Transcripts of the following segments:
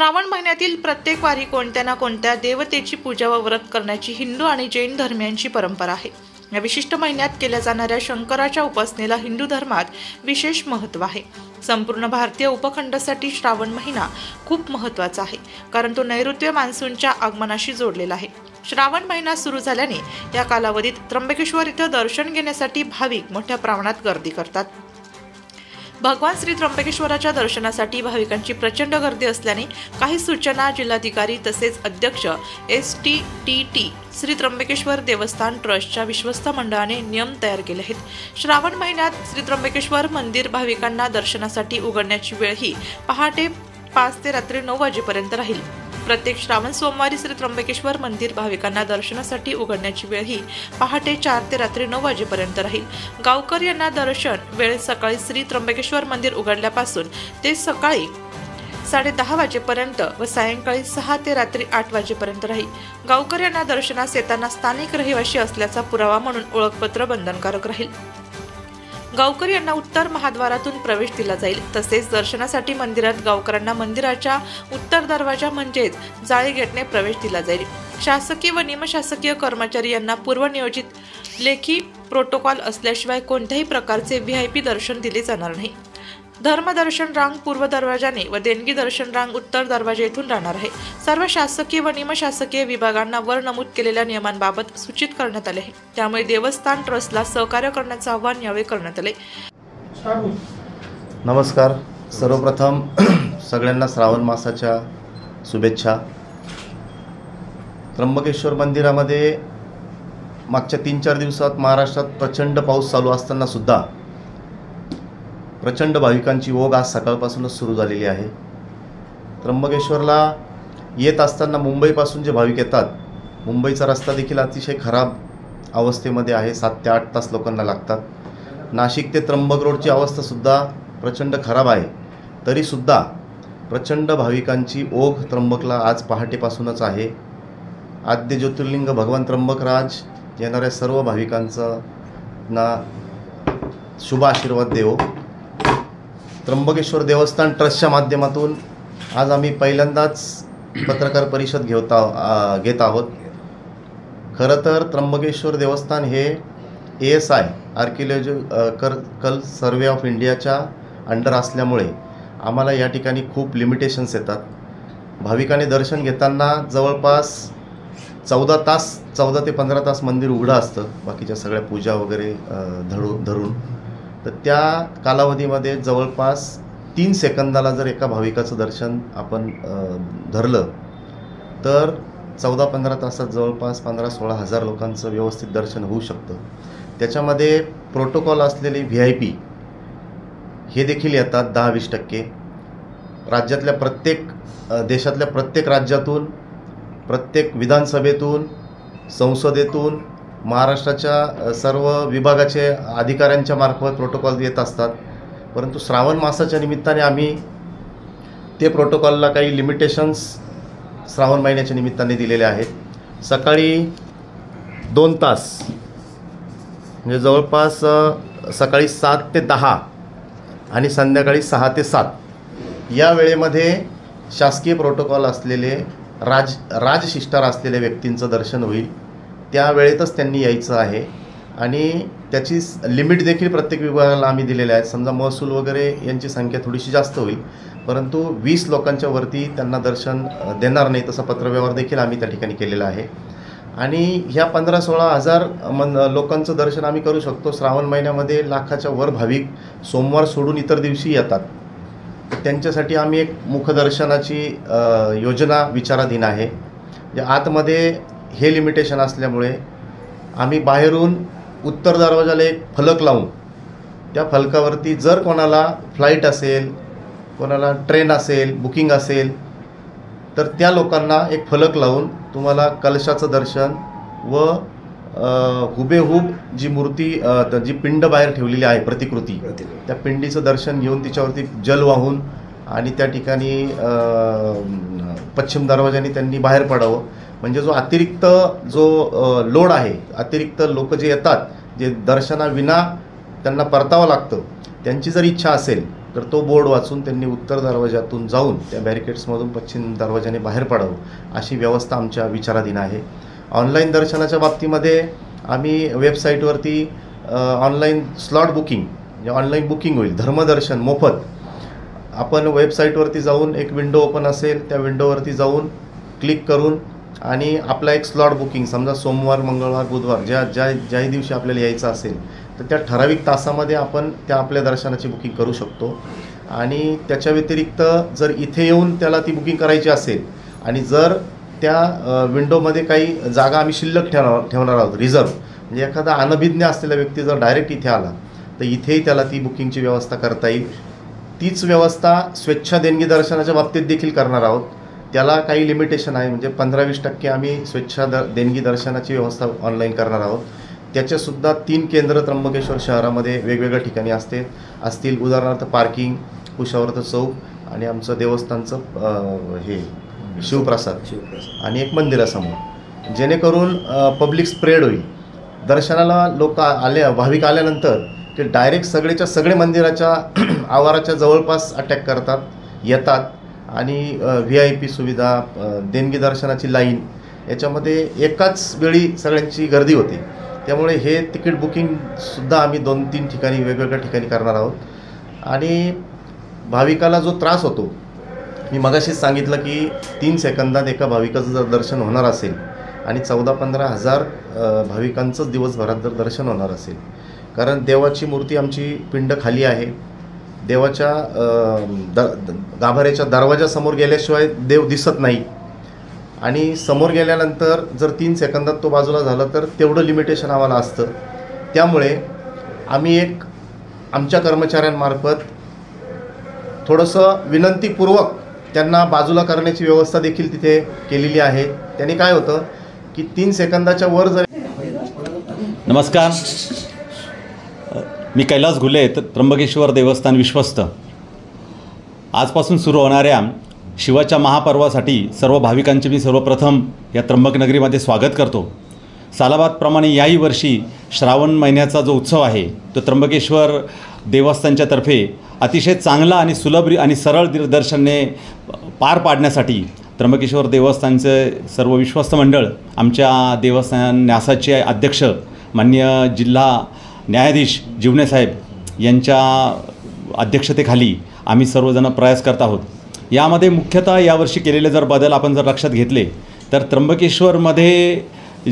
श्रावण महिन्यातील प्रत्येक वारी कोणत्या ना कोणत्या देवतेची पूजा व व्रत करण्याची हिंदू आणि जैन धर्मियांची परंपरा आहे। या विशिष्ट महिन्यात केल्या जाणाऱ्या शंकराच्या उपासनेला हिंदू धर्मात विशेष महत्त्व आहे। संपूर्ण भारतीय उपखंडासाठी श्रावण महिना खूप महत्त्वाचा आहे, कारण तो नैऋत्य मान्सूनच्या आगमनाशी जोडलेला आहे। श्रावण महिना सुरू झाल्याने या कालावधीत त्र्यंबकेश्वर इथं दर्शन घेण्यासाठी भाविक मोठ्या प्रमाणात गर्दी करतात। भगवान श्री त्र्यंबकेश्वराच्या दर्शनासाठी भाविकांची प्रचंड गर्दी असल्याने काही सूचना जिल्हाधिकारी तसेच अध्यक्ष STTT श्री त्र्यंबकेश्वर देवस्थान ट्रस्टच्या विश्वस्त मंडळाने नियम तयार केले आहेत। श्रावण महिन्यात श्री त्र्यंबकेश्वर मंदिर भाविकांना दर्शनासाठी उघडण्याची वेळ ही पहाटे 5 ते रात्री 9 वाजेपर्यंत राहील। प्रत्येक श्रावण सोमवारी श्री त्र्यंबकेश्वर मंदिर भाविकांना दर्शनासाठी उघडण्याची वेळ ही पहाटे 4 ते रात्री 9 वाजेपर्यंत राहील। गावकर यांना दर्शन वेळ सकाळी श्री त्र्यंबकेश्वर मंदिर उघडल्यापासून ते सकाळी 10:30 वाजेपर्यंत व सायंकाळी 6 ते रात्री 8 वाजेपर्यंत राहील। गावकर यांना दर्शनास येताना स्थानिक रहिवासी असल्याचा पुरावा म्हणून ओळखपत्र बंधनकारक राहील। गावकर यांना उत्तर महाद्वारातून प्रवेश दिला जाईल। तसेच दर्शनासाठी मंदिरात गावकरांना मंदिराच्या उत्तर दरवाजा म्हणजेच जाळी गेटने प्रवेश दिला जाईल। शासकीय व निमशासकीय कर्मचारी यांना पूर्वनियोजित लेखी प्रोटोकॉल असल्याशिवाय कोणत्याही प्रकारचे VIP दर्शन दिले जाणार नाही। धर्मदर्शन रांग पूर्व दरवाजाने व देणगी दर्शन रांग उत्तर दरवाजा येथून राहणार आहे। सर्व शासकीय व निमशासकीय विभागांना वर नमूद केलेल्या नियमांबाबत सूचित करण्यात आले आहे। त्यामुळे देवस्थान ट्रस्टला सहकार्य करण्याचे आवाहन यावेळी करण्यात आले। नमस्कार, सर्वप्रथम सगळ्यांना श्रावण मासाच्या शुभेच्छा। त्र्यंबकेश्वर मंदिरामध्ये मागच्या 3-4 दिवसात महाराष्ट्रात प्रचंड पाऊस चालू असताना सुद्धा प्रचंड भाविकांची ओघ आज सकाळपासूनच सुरू झालेली आहे। त्र्यंबकेश्वरला येत असताना मुंबईपासून जे भाविक येतात, मुंबईचा रस्ता देखील अतिशय खराब अवस्थेमध्ये आहे। 7 ते 8 तास लोकांना लागतात। नाशिक ते त्र्यंबक रोडची अवस्थासुद्धा प्रचंड खराब आहे। तरीसुद्धा प्रचंड भाविकांची ओघ त्र्यंबकला आज पहाटेपासूनच आहे। आद्य ज्योतिर्लिंग भगवान त्र्यंबकराज येणाऱ्या सर्व भाविकांचा शुभ आशीर्वाद देवो। त्र्यंबकेश्वर देवस्थान ट्रस्टच्या माध्यमातून आज आम्ही पहिल्यांदाच पत्रकार परिषद घेत आहोत। खरं तर त्र्यंबकेश्वर देवस्थान हे ASI आर्किओलॉजिकल सर्वे ऑफ इंडियाच्या अंडर असल्यामुळे आम्हाला या ठिकाणी खूप लिमिटेशन्स येतात। भाविकांनी दर्शन घेताना जवळपास 14 ते 15 तास मंदिर उघडं असतं, बाकीच्या सगळ्या पूजा वगैरे धरून। तर त्या कालावधीमध्ये जवळपास 3 सेकंदाला जर एका भाविकाचं दर्शन आपण धरलं तर 14-15 तासात जवळपास 15-16 हजार लोकांचं व्यवस्थित दर्शन होऊ शकतं। त्याच्यामध्ये प्रोटोकॉल असलेले VIP हे देखील येतात 10-20%। राज्यातल्या देशातल्या प्रत्येक राज्यातून, प्रत्येक विधानसभेतून, संसदेतून, महाराष्ट्राच्या सर्व विभागाचे अधिकाऱ्यांच्या मार्फत प्रोटोकॉल येत असतात। परंतु श्रावण मासाच्या निमित्ताने आम्ही ते प्रोटोकॉलला काही लिमिटेशन्स श्रावण महिन्याच्या निमित्ताने दिलेले आहेत। सकाळी 2 तास म्हणजे जवळपास सकाळी 7 ते 10 आणि संध्याकाळी 6 ते 7 या वेळेमध्ये शासकीय प्रोटोकॉल असलेले राजशिष्टार असलेल्या व्यक्तींचं दर्शन होईल। त्या वेळेतच त्यांनी यायचं आहे आणि त्याची लिमिट देखील प्रत्येक विभागाला आम्ही दिलेले आहेत। समजा महसूल वगैरे यांची संख्या थोडीशी जास्त होईल, परंतु 20 लोकांच्या वरती त्यांना दर्शन देणार नाही, तसा पत्रव्यवहार देखील आम्ही त्या ठिकाणी केलेला आहे। आणि ह्या 15-16 हजार लोकांचं दर्शन आम्ही करू शकतो। श्रावण महिन्यामध्ये लाखाच्या वर भाविक सोमवार सोडून इतर दिवशी येतात। त्यांच्यासाठी आम्ही एक मुखदर्शनाची योजना विचाराधीन आहे। आतमध्ये हे लिमिटेशन असल्यामुळे आम्ही बाहेरून उत्तर दरवाजाला एक फलक लावून, त्या फलकावरती जर कोणाला फ्लाईट असेल, कोणाला ट्रेन असेल, बुकिंग असेल, तर त्या लोकांना एक फलक लावून तुम्हाला कलशाचं दर्शन व हुबेहूब जी मूर्ती, जी पिंड बाहेर ठेवलेली आहे प्रतिकृती, त्या पिंडीचं दर्शन घेऊन तिच्यावरती जल वाहून आणि त्या ठिकाणी पश्चिम दरवाजाने त्यांनी बाहेर पडावं। म्हणजे जो अतिरिक्त लोड आहे, अतिरिक्त लोक जे येतात, जे दर्शनाविना त्यांना परतावं लागतं, त्यांची जर इच्छा असेल तर तो बोर्ड वाचून त्यांनी उत्तर दरवाजातून जाऊन त्या बॅरिकेड्समधून पश्चिम दरवाजाने बाहेर पडावं अशी व्यवस्था आमच्या विचाराधीन आहे. ऑनलाईन दर्शनाच्या बाबतीमध्ये आम्ही वेबसाईटवरती ऑनलाईन स्लॉट बुकिंग म्हणजे ऑनलाईन बुकिंग होईल. धर्मदर्शन मोफत. आपण वेबसाईटवरती जाऊन एक विंडो ओपन असेल, त्या विंडोवरती जाऊन क्लिक करून आणि आपला एक स्लॉट बुकिंग, समजा सोमवार, मंगळवार, बुधवार ज्याही दिवशी आपल्याला यायचं असेल तर त्या ठराविक तासामध्ये आपण त्या आपल्या दर्शनाची बुकिंग करू शकतो. आणि त्याच्या व्यतिरिक्त जर इथे येऊन त्याला ती बुकिंग करायची असेल आणि जर त्या विंडोमध्ये काही जागा आम्ही शिल्लक ठेवणार आहोत, रिझर्व, म्हणजे एखादा अनभिज्ञ असलेला व्यक्ती जर डायरेक्ट इथे आला तर इथेही त्याला ती बुकिंगची व्यवस्था करता येईल. तीच व्यवस्था स्वेच्छा देणगी दर्शनाच्या बाबतीत देखील करणार आहोत. त्याला काही लिमिटेशन आहे, म्हणजे 15-20% आम्ही स्वेच्छा देणगी दर्शनाची व्यवस्था ऑनलाईन करणार आहोत. त्याचेसुद्धा 3 केंद्र त्र्यंबकेश्वर शहरामध्ये वेगवेगळ्या ठिकाणी असतील. उदाहरणार्थ पार्किंग, कुशावर्त चौक आणि आमचं देवस्थानचं हे शिवप्रसाद आणि एक मंदिरासमोर, जेणेकरून पब्लिक स्प्रेड होईल. दर्शनाला लोक भाविक आल्यानंतर ते डायरेक्ट सगळेच्या सगळे मंदिराच्या आवाराच्या जवळपास अटॅक करतात, येतात आणि VIP सुविधा, देणगी दर्शनाची लाईन याच्यामध्ये एकाच वेळी सगळ्यांची गर्दी होते. त्यामुळे हे तिकीट बुकिंगसुद्धा आम्ही 2-3 ठिकाणी वेगवेगळ्या ठिकाणी करणार आहोत. आणि भाविकाला जो त्रास होतो, मी मगाशीच सांगितलं की 3 सेकंदात एका भाविकाचं जर दर्शन होणार असेल आणि 14-15 हजार भाविकांचंच दिवसभरात जर दर्शन होणार असेल, कारण देवाची मूर्ती आमची पिंड खाली आहे. देवाच्या गाभाऱ्याच्या दरवाजासमोर गेल्याशिवाय देव दिसत नाही आणि समोर गेल्यानंतर जर 3 सेकंदात तो बाजूला झाला तर तेवढं लिमिटेशन आम्हाला असतं. त्यामुळे आम्ही एक आमच्या कर्मचाऱ्यांमार्फत थोडंसं विनंतीपूर्वक त्यांना बाजूला करण्याची व्यवस्था देखील तिथे केलेली आहे. त्याने काय होतं की 3 सेकंदाच्या वर जर. नमस्कार, मी कैलास घुले, त्र्यंबकेश्वर देवस्थान विश्वस्त. आजपासून सुरू होणाऱ्या शिवाच्या महापर्वासाठी सर्व भाविकांचे मी सर्वप्रथम या त्र्यंबकनगरीमध्ये स्वागत करतो. सालाबादप्रमाणे याही वर्षी श्रावण महिन्याचा जो उत्सव आहे तो त्र्यंबकेश्वर देवस्थानच्या तर्फे अतिशय चांगला आणि सुलभ आणि सरळ दर्शनाने पार पाडण्यासाठी त्र्यंबकेश्वर देवस्थानचे सर्व विश्वस्त मंडळ, आमच्या देवस्थान न्यासाचे अध्यक्ष माननीय जिल्हा न्यायाधीश जीवने साहेब यांच्या अध्यक्षतेखाली आम्ही सर्वजण प्रयास करत आहोत. यामध्ये मुख्यतः यावर्षी केलेले जर बदल आपण जर लक्षात घेतले तर त्र्यंबकेश्वरमध्ये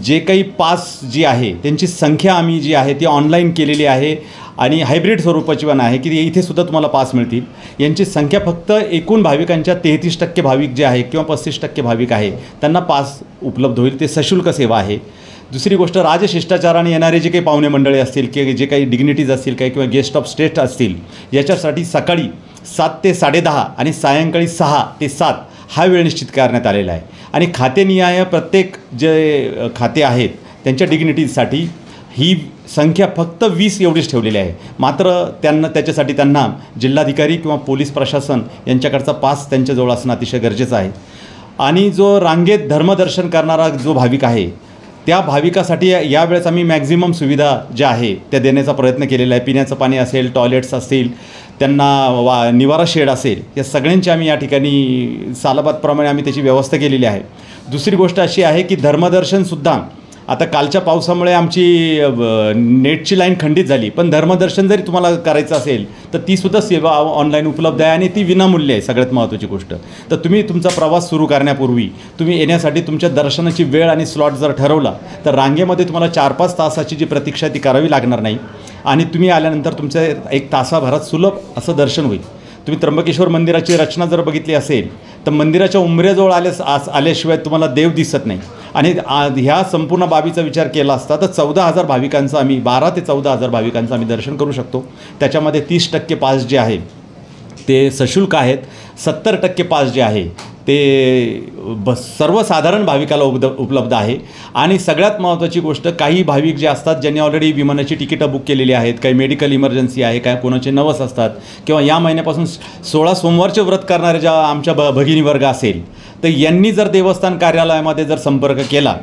जे काही पास जी आहे त्यांची संख्या आम्ही जी आहे ती ऑनलाईन केलेली आहे आणि हायब्रिड स्वरूपाची पण आहे की इथेसुद्धा तुम्हाला पास मिळतील. यांची संख्या फक्त एकूण भाविकांच्या 33% भाविक जे आहे किंवा 35% भाविक आहे त्यांना पास उपलब्ध होईल. ते सशुल्क सेवा आहे. दुसरी गोष्ट, राजशिष्टाचाराने येणारे जे काही पाहुणे मंडळी असतील किंवा जे काही डिग्निटीज असतील काही किंवा गेस्ट ऑफ स्टेट असतील याच्यासाठी सकाळी 7 ते 10:30 आणि सायंकाळी 6 ते 7 हा वेळ निश्चित करण्यात आलेला आहे. आणि खातेनिहाय प्रत्येक जे खाते आहेत त्यांच्या डिग्निटीजसाठी ही संख्या फक्त 20 एवढीच ठेवलेली आहे. मात्र त्याच्यासाठी त्यांना जिल्हाधिकारी किंवा पोलीस प्रशासन यांच्याकडचा पास त्यांच्याजवळ असणं अतिशय गरजेचं आहे. आणि जो रांगेत धर्मदर्शन करणारा जो भाविक आहे त्या भाविकासाठी यावेळेस आम्ही मॅक्झिमम सुविधा ज्या आहे त्या देण्याचा प्रयत्न केलेला आहे. पिण्याचं पाणी असेल, टॉयलेट्स असतील, त्यांना निवारा शेड असेल, या सगळ्यांची आम्ही या ठिकाणी सालाबादप्रमाणे आम्ही त्याची व्यवस्था केलेली आहे. दुसरी गोष्ट अशी आहे की धर्मदर्शनसुद्धा आता कालच्या पावसामुळे आमची नेटची लाईन खंडित झाली, पण धर्मदर्शन जरी तुम्हाला करायचं असेल तर तीसुद्धा सेवा ऑनलाईन उपलब्ध आहे आणि ती विनामूल्य आहे. सगळ्यात महत्त्वाची गोष्ट, तर तुम्ही तुमचा प्रवास सुरू करण्यापूर्वी तुम्ही येण्यासाठी तुमच्या दर्शनाची वेळ आणि स्लॉट जर ठरवला तर रांगेमध्ये तुम्हाला 4-5 तासाची जी प्रतीक्षा ती करावी लागणार नाही आणि तुम्ही आल्यानंतर तुमच्या 1 तासाभरात सुलभ असं दर्शन होईल. तुम्ही त्र्यंबकेश्वर मंदिराची रचना जर बघितली असेल तर मंदिराच्या उंबऱ्याजवळ आल्याशिवाय तुम्हाला देव दिसत नाही. आणि ह्या संपूर्ण बाबीचा विचार केला असता तर 14,000 भाविकांचं आम्ही 12 ते 14,000 भाविकांचं आम्ही दर्शन करू शकतो. त्याच्यामध्ये 30% पास जे आहे ते सशुल्क आहेत, 70% पास जे आहे ते सर्वसाधारण भाविकाला उपलब्ध आहे. आणि सगळ्यात महत्त्वाची गोष्ट, काही भाविक जे असतात ज्यांनी ऑलरेडी विमानाची तिकीटं बुक केलेली आहेत, काही मेडिकल इमर्जन्सी आहे, काय कोणाचे नवस असतात किंवा या महिन्यापासून 16 सोमवारचे व्रत करणारे ज्या आमच्या भगिनी वर्ग असेल तर यांनी जर देवस्थान कार्यालयामध्ये जर संपर्क केला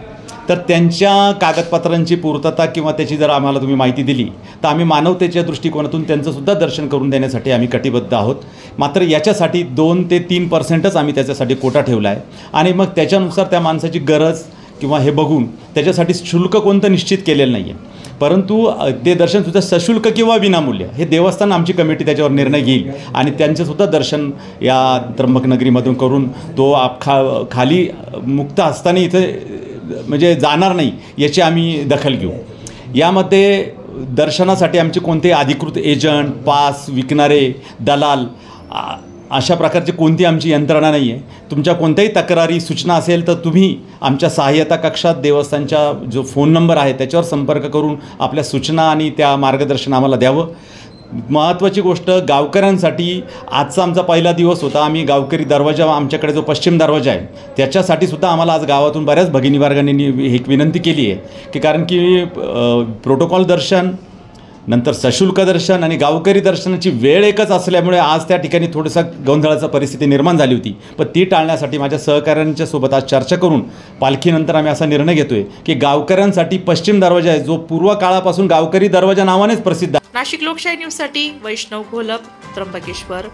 तर त्यांच्या कागदपत्रांची पूर्तता किंवा त्याची जर आम्हाला तुम्ही माहिती दिली तर आम्ही मानवतेच्या दृष्टिकोनातून त्यांचंसुद्धा दर्शन करून देण्यासाठी आम्ही कटिबद्ध आहोत. मात्र याच्यासाठी 2 ते 3% आम्ही त्याच्यासाठी कोटा ठेवला आहे आणि मग त्याच्यानुसार त्या माणसाची गरज किंवा हे बघून त्याच्यासाठी शुल्क कोणतं निश्चित केलेलं नाही आहे. परंतु ते दर्शनसुद्धा सशुल्क किंवा विनामूल्य हे देवस्थान आमची कमिटी त्याच्यावर निर्णय घेईल आणि त्यांचंसुद्धा दर्शन या त्र्यंबकनगरीमधून करून तो खाली मुक्त हस्ताने इथे म्हणजे जाणार नाही याची आम्ही दखल घेऊ. यामध्ये दर्शनासाठी आमचे कोणते अधिकृत एजंट, पास विकणारे, दलाल अशा प्रकारची कोणती आमची यंत्रणा नाही आहे. तुमच्या कोणत्याही तक्रारी सूचना असेल तर तुम्ही आमच्या सहाय्यता कक्षात देवस्थानचा जो फोन नंबर आहे त्याच्यावर संपर्क करून आपल्या सूचना आणि त्या मार्गदर्शन आम्हाला द्यावं. महत्त्वाची गोष्ट गावकऱ्यांसाठी आजचा आमचा पहिला दिवस होता. आम्ही गावकरी दरवाजा आमच्याकडे जो पश्चिम दरवाजा आहे त्याच्यासाठी सुद्धा आम्हाला आज गावातून बऱ्याच भगिनी वर्गांनी एक विनंती केली आहे की कारण की प्रोटोकॉल दर्शन नंतर सशुल्क दर्शन आणि गावकरी दर्शनाची वेळ एकच असल्यामुळे आज त्या ठिकाणी थोडंसं गोंधळाची परिस्थिती निर्माण झाली होती. पण ती टाळण्यासाठी माझ्या सहकाऱ्यांच्या सोबत आज चर्चा करून पालखीनंतर आम्ही असा निर्णय घेतो आहे की गावकऱ्यांसाठी पश्चिम दरवाजा आहे जो पूर्व काळापासून गावकरी दरवाजा नावानेच प्रसिद्ध आहे. नाशिक लोकशाही न्यूजसाठी वैष्णव घोलप, त्र्यंबकेश्वर.